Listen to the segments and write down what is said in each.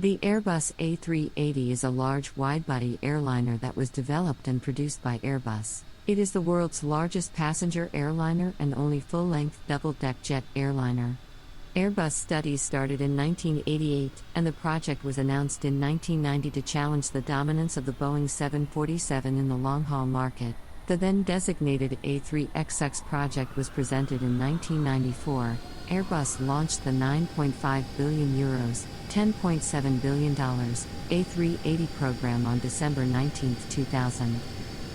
The Airbus A380 is a large wide-body airliner that was developed and produced by Airbus. It is the world's largest passenger airliner and only full-length double-deck jet airliner. Airbus studies started in 1988, and the project was announced in 1990 to challenge the dominance of the Boeing 747 in the long-haul market. The then designated A3XX project was presented in 1994. Airbus launched the €9.5 billion, $10.7 billion, A380 program on December 19, 2000.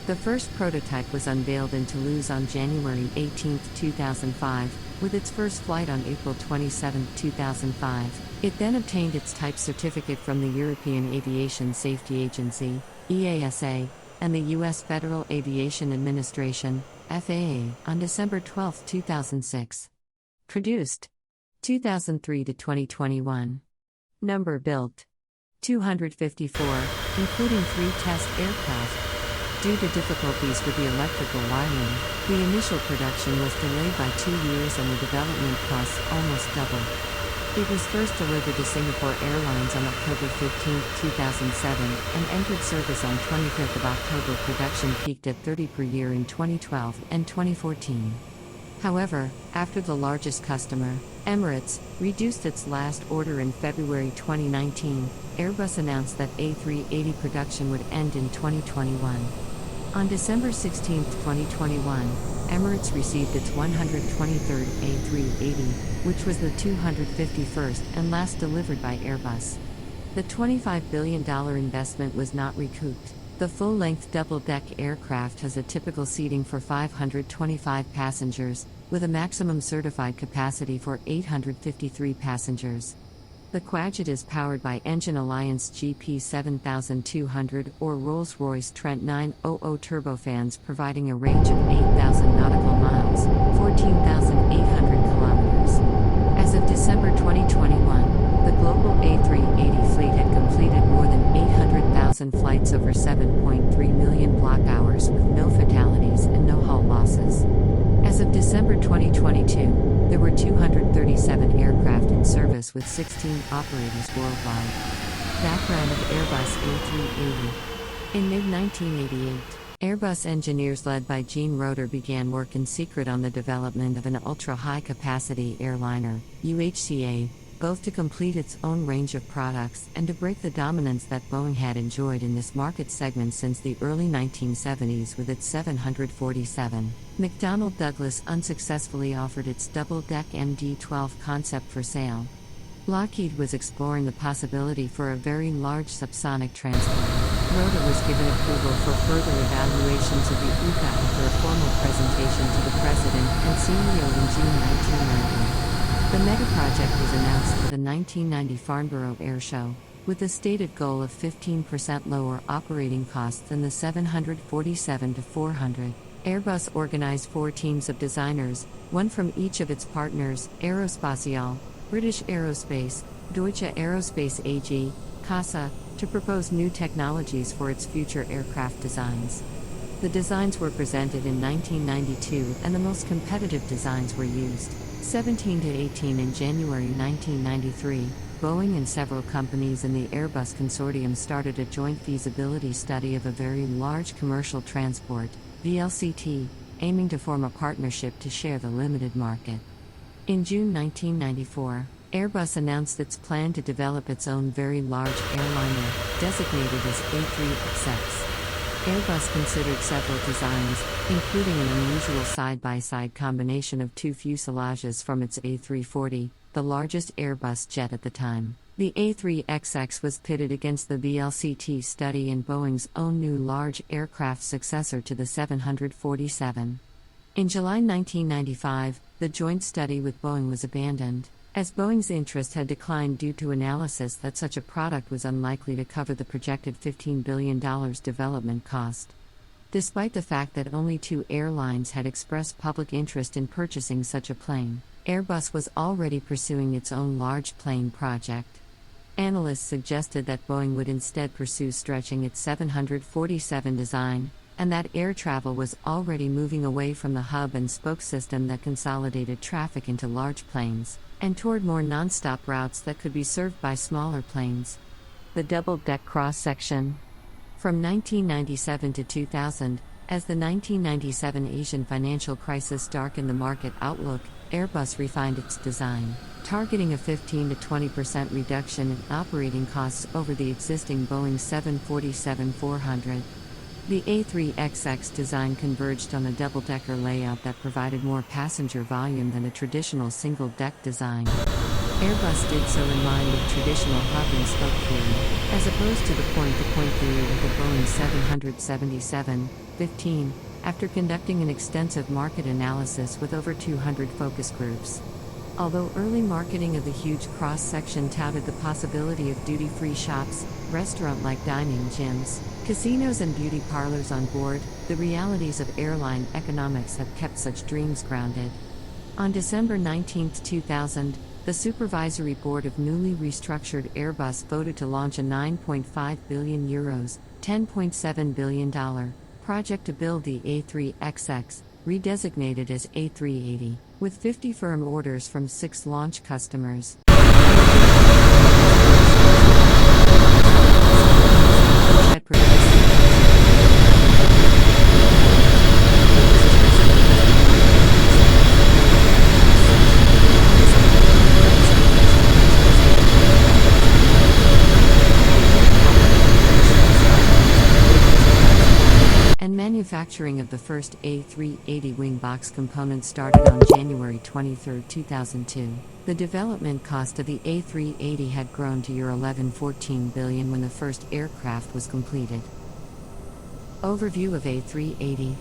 The first prototype was unveiled in Toulouse on January 18, 2005, with its first flight on April 27, 2005. It then obtained its type certificate from the European Aviation Safety Agency, EASA, and the US Federal Aviation Administration, FAA, on December 12, 2006. Produced 2003 to 2021. Number built 254, including 3 test aircraft. Due to difficulties with the electrical wiring, the initial production was delayed by 2 years and the development costs almost doubled. It was first delivered to Singapore Airlines on October 15, 2007, and entered service on 25 October. Production peaked at 30 per year in 2012 and 2014. However, after the largest customer, Emirates, reduced its last order in February 2019, Airbus announced that A380 production would end in 2021. On December 16, 2021, Emirates received its 123rd A380, which was the 251st and last delivered by Airbus. The $25 billion investment was not recouped. The full-length double-deck aircraft has a typical seating for 525 passengers, with a maximum certified capacity for 853 passengers. The Quadjet is powered by Engine Alliance GP 7200 or Rolls-Royce Trent 900 turbofans, providing a range of 8,000 nautical miles, 14,800 kilometers. As of December 2021, the global A380 fleet had completed more than 800,000 flights over 7.3 million block hours with no fatalities and no hull losses. As of December 2022, there were 237 aircraft in service with 16 operators worldwide. Background of Airbus A380. In mid-1988, Airbus engineers led by Jean Roeder began work in secret on the development of an ultra-high-capacity airliner, UHCA, both to complete its own range of products and to break the dominance that Boeing had enjoyed in this market segment since the early 1970s with its 747. McDonnell Douglas unsuccessfully offered its double-deck MD-12 concept for sale. Lockheed was exploring the possibility for a very large subsonic transport. Roeder was given approval for further evaluations of the UCA after a formal presentation to the President and CEO in June 1990. The megaproject was announced for the 1990 Farnborough Air Show, with the stated goal of 15% lower operating costs than the 747-400. Airbus organized 4 teams of designers, one from each of its partners: Aerospatiale, British Aerospace, Deutsche Aerospace AG, CASA, to propose new technologies for its future aircraft designs. The designs were presented in 1992 and the most competitive designs were used. 17 to 18 in January 1993, Boeing and several companies in the Airbus consortium started a joint feasibility study of a very large commercial transport, VLCT, aiming to form a partnership to share the limited market. In June 1994, Airbus announced its plan to develop its own very large airliner, designated as A3XX. Airbus considered several designs, including an unusual side-by-side combination of 2 fuselages from its A340, the largest Airbus jet at the time. The A3XX was pitted against the VLCT study and Boeing's own new large aircraft successor to the 747. In July 1995, the joint study with Boeing was abandoned, as Boeing's interest had declined due to analysis that such a product was unlikely to cover the projected $15 billion development cost. Despite the fact that only 2 airlines had expressed public interest in purchasing such a plane, Airbus was already pursuing its own large plane project. Analysts suggested that Boeing would instead pursue stretching its 747 design, and that air travel was already moving away from the hub-and-spoke system that consolidated traffic into large planes, and toward more non-stop routes that could be served by smaller planes. The double-deck cross-section. From 1997 to 2000, as the 1997 Asian financial crisis darkened the market outlook, Airbus refined its design, targeting a 15 to 20% reduction in operating costs over the existing Boeing 747-400. The A3XX design converged on a double-decker layout that provided more passenger volume than a traditional single-deck design. Airbus did so in line with traditional hub-and-spoke theory, as opposed to the point-to-point theory of the Boeing 777-15, after conducting an extensive market analysis with over 200 focus groups. Although early marketing of the huge cross-section touted the possibility of duty-free shops, restaurant-like dining gyms, casinos and beauty parlors on board, the realities of airline economics have kept such dreams grounded. On December 19, 2000, the Supervisory Board of newly restructured Airbus voted to launch a €9.5 billion, $10.7 billion, project to build the A3XX, redesignated as A380, with 50 firm orders from 6 launch customers. Manufacturing of the first A380 wing box components started on January 23, 2002. The development cost of the A380 had grown to €11.14 billion when the first aircraft was completed. Overview of A380.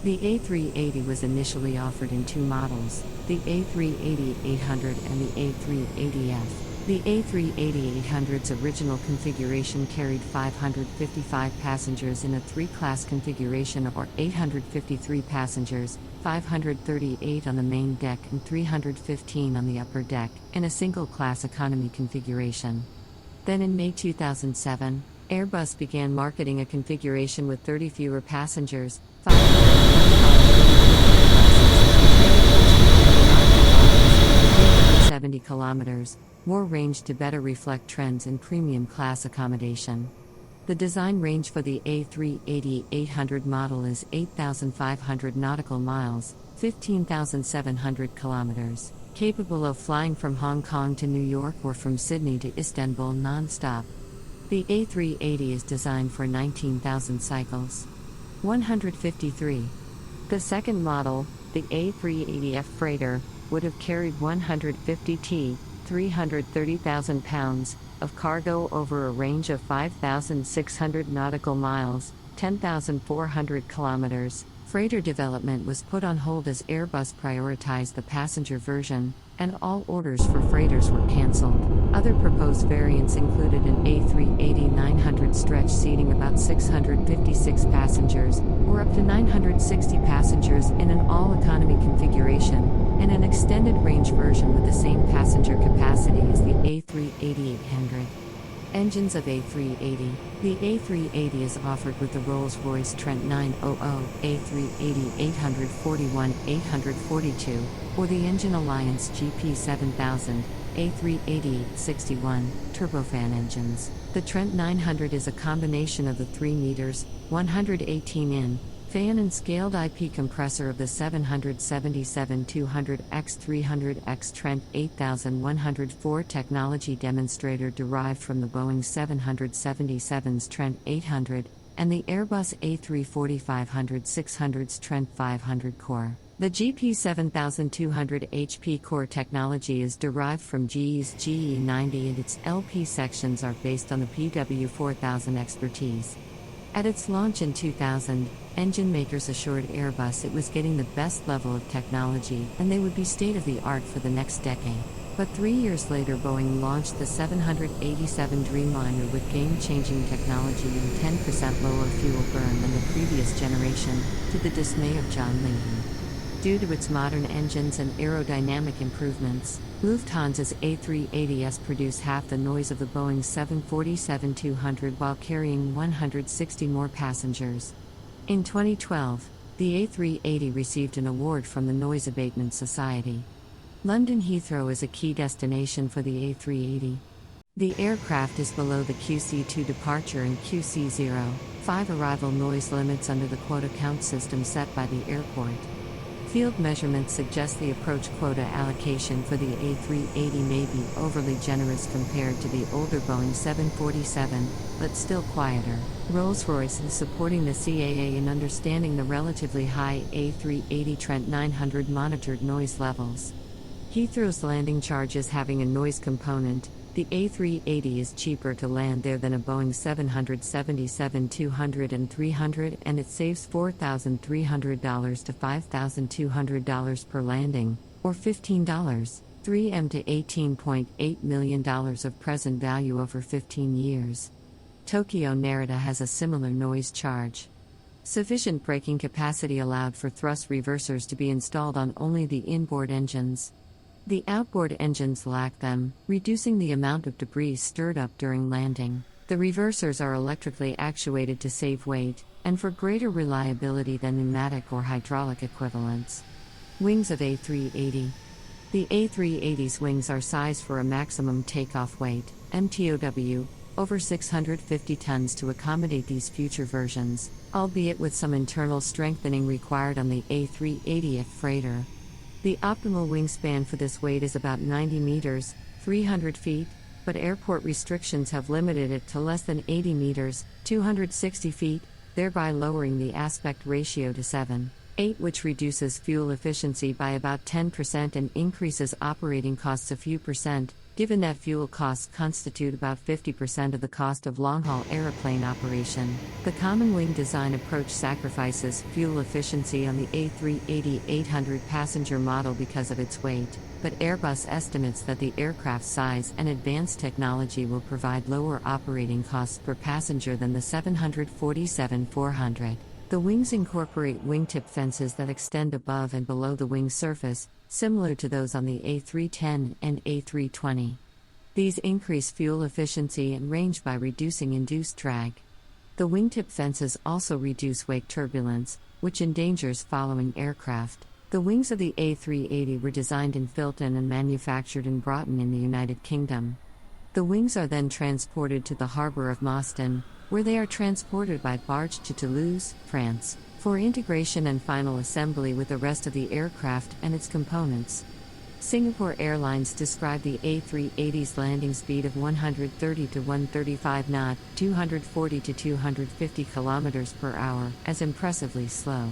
The A380 was initially offered in 2 models, the A380-800 and the A380F. The A380-800's original configuration carried 555 passengers in a 3-class configuration or 853 passengers, 538 on the main deck and 315 on the upper deck, in a single-class economy configuration. Then in May 2007, Airbus began marketing a configuration with 30 fewer passengers, 70 kilometers, more range to better reflect trends in premium class accommodation. The design range for the A380-800 model is 8,500 nautical miles, 15,700 kilometers, capable of flying from Hong Kong to New York or from Sydney to Istanbul non-stop. The A380 is designed for 19,000 cycles. 153. The second model, the A380F freighter, would have carried 150 t, 330,000 pounds, of cargo over a range of 5,600 nautical miles, 10,400 kilometers. Freighter development was put on hold as Airbus prioritized the passenger version, and all orders for freighters were cancelled. Other proposed variants included an A380-900 stretch seating about 656 passengers, or up to 960 passengers in an all-economy configuration, and an extended range version with the same passenger capacity as the A380-800. Engines of A380. The A380 is offered with the Rolls-Royce Trent 900, A380 841, 842, or the Engine Alliance GP7000, A380-61, turbofan engines. The Trent 900 is a combination of the 3 meters, 118 in, fan and scaled IP compressor of the 777-200X-300X Trent 8104 technology demonstrator derived from the Boeing 777's Trent 800, and the Airbus A340-500-600's Trent 500 core. The GP7200 HP core technology is derived from GE's GE90 and its LP sections are based on the PW4000 expertise. At its launch in 2000, engine makers assured Airbus it was getting the best level of technology and they would be state-of-the-art for the next decade. But 3 years later Boeing launched the 787 Dreamliner with game-changing technology and 10% lower fuel burn than the previous generation, to the dismay of John Lincoln. Due to its modern engines and aerodynamic improvements, Lufthansa's A380s produce half the noise of the Boeing 747-200 while carrying 160 more passengers. In 2012, the A380 received an award from the Noise Abatement Society. London Heathrow is a key destination for the A380. The aircraft is below the QC2 departure and QC0, 5 arrival noise limits under the quota count system set by the airport. Field measurements suggest the approach quota allocation for the A380 may be overly generous compared to the older Boeing 747, but still quieter. Rolls-Royce is supporting the CAA in understanding the relatively high A380 Trent 900 monitored noise levels. Heathrow's landing charges having a noise component. The A380 is cheaper to land there than a Boeing 777-200 and 300, and it saves $4,300 to $5,200 per landing, or $15, $3M to $18.8 million of present value over 15 years. Tokyo Narita has a similar noise charge. Sufficient braking capacity allowed for thrust reversers to be installed on only the inboard engines. The outboard engines lack them, reducing the amount of debris stirred up during landing. The reversers are electrically actuated to save weight, and for greater reliability than pneumatic or hydraulic equivalents. Wings of A380. The A380's wings are sized for a maximum takeoff weight, MTOW, over 650 tons to accommodate these future versions, albeit with some internal strengthening required on the A380F freighter. The optimal wingspan for this weight is about 90 meters, 300 feet, but airport restrictions have limited it to less than 80 meters, 260 feet, thereby lowering the aspect ratio to 7:8, which reduces fuel efficiency by about 10% and increases operating costs a few percent, given that fuel costs constitute about 50% of the cost of long-haul aeroplane operation. The common wing design approach sacrifices fuel efficiency on the A380-800 passenger model because of its weight, but Airbus estimates that the aircraft's size and advanced technology will provide lower operating costs per passenger than the 747-400. The wings incorporate wingtip fences that extend above and below the wing surface, similar to those on the A310 and A320. These increase fuel efficiency and range by reducing induced drag. The wingtip fences also reduce wake turbulence, which endangers following aircraft. The wings of the A380 were designed in Filton and manufactured in Broughton in the United Kingdom. The wings are then transported to the harbour of Mostyn, where they are transported by barge to Toulouse, France, for integration and final assembly with the rest of the aircraft and its components. Singapore Airlines described the A380's landing speed of 130 to 135 knots, 240 to 250 km per hour, as impressively slow.